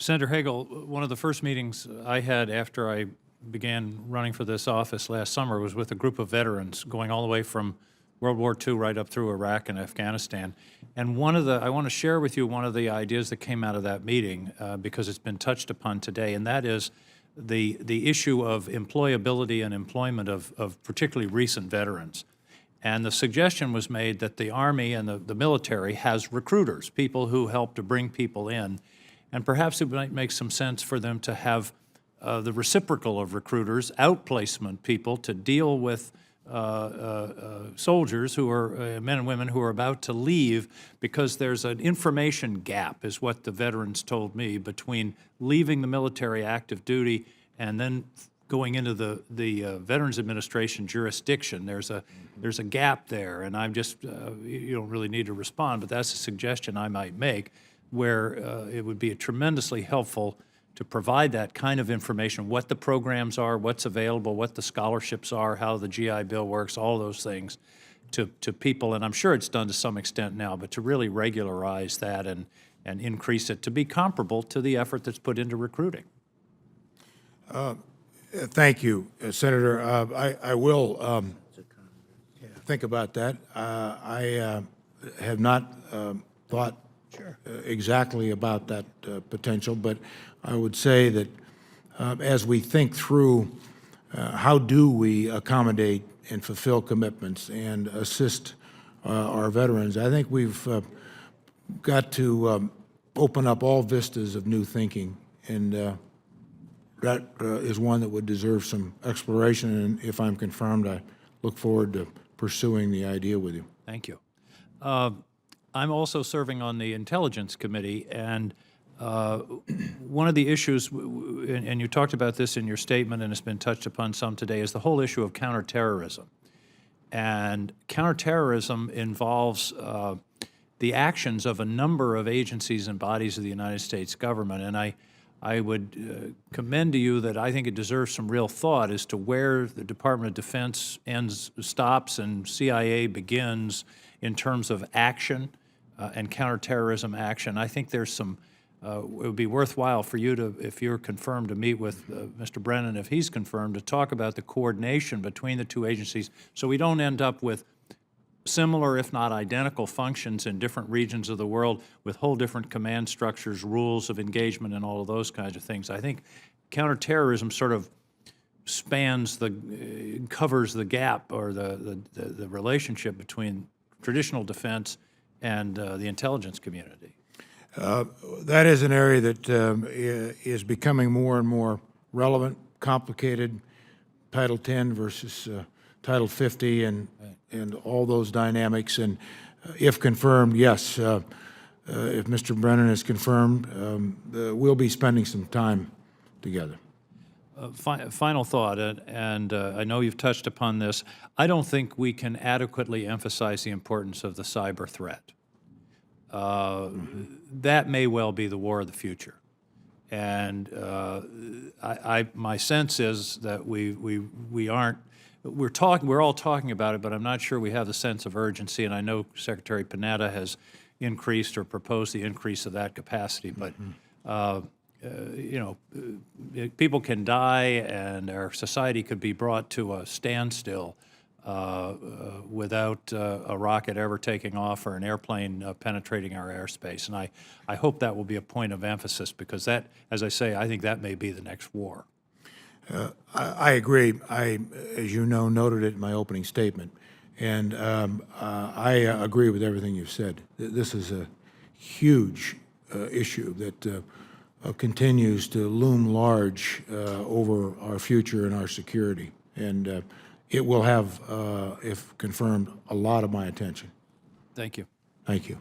Senator Hagel, one of the first meetings I had after I began running for this office last summer was with a group of veterans going all the way from World War II right up through Iraq and Afghanistan. And I want to share with you one of the ideas that came out of that meeting because it's been touched upon today, and that is the issue of employability and employment of particularly recent veterans. And the suggestion was made that the Army and the military has recruiters, people who help to bring people in. And perhaps it might make some sense for them to have the reciprocal of recruiters, outplacement people, to deal with soldiers who are, men and women who are about to leave, because there's an information gap, is what the veterans told me, between leaving the military active duty and then going into the Veterans Administration jurisdiction. There's a gap there, and I'm just, you don't really need to respond, but that's a suggestion I might make, where it would be tremendously helpful to provide that kind of information, what the programs are, what's available, what the scholarships are, how the GI Bill works, all those things to people. And I'm sure it's done to some extent now, but to really regularize that and increase it to be comparable to the effort that's put into recruiting. Thank you, Senator. I will think about that. I have not thought exactly about that potential, but I would say that as we think through how do we accommodate and fulfill commitments and assist our veterans, I think we've got to open up all vistas of new thinking, and that is one that would deserve some exploration, and if I'm confirmed, I look forward to pursuing the idea with you. Thank you. I'm also serving on the Intelligence Committee, and one of the issues, and you talked about this in your statement and it's been touched upon some today, is the whole issue of counterterrorism. And counterterrorism involves the actions of a number of agencies and bodies of the United States government, and I would commend to you that I think it deserves some real thought as to where the Department of Defense stops and CIA begins in terms of action and counterterrorism action. I think there's some, it would be worthwhile for you to, if you're confirmed, to meet with Mr. Brennan, if he's confirmed, to talk about the coordination between the two agencies so we don't end up with similar, if not identical, functions in different regions of the world with whole different command structures, rules of engagement, and all of those kinds of things. I think counterterrorism sort of covers the gap or the relationship between traditional defense and the intelligence community. That is an area that is becoming more and more relevant, complicated. Title 10 versus Title 50 and all those dynamics. And if confirmed, yes, if Mr. Brennan is confirmed, we'll be spending some time together. Final thought, and I know you've touched upon this. I don't think we can adequately emphasize the importance of the cyber threat. That may well be the war of the future. And my sense is that we're all talking about it, but I'm not sure we have the sense of urgency. And I know Secretary Panetta has increased or proposed the increase of that capacity, but you know, people can die and our society could be brought to a standstill without a rocket ever taking off or an airplane penetrating our airspace. And I hope that will be a point of emphasis, because that, as I say, I think that may be the next war. I agree. I, as you know, noted it in my opening statement. And I agree with everything you've said. This is a huge issue that continues to loom large over our future and our security. And it will have, if confirmed, a lot of my attention. Thank you. Thank you.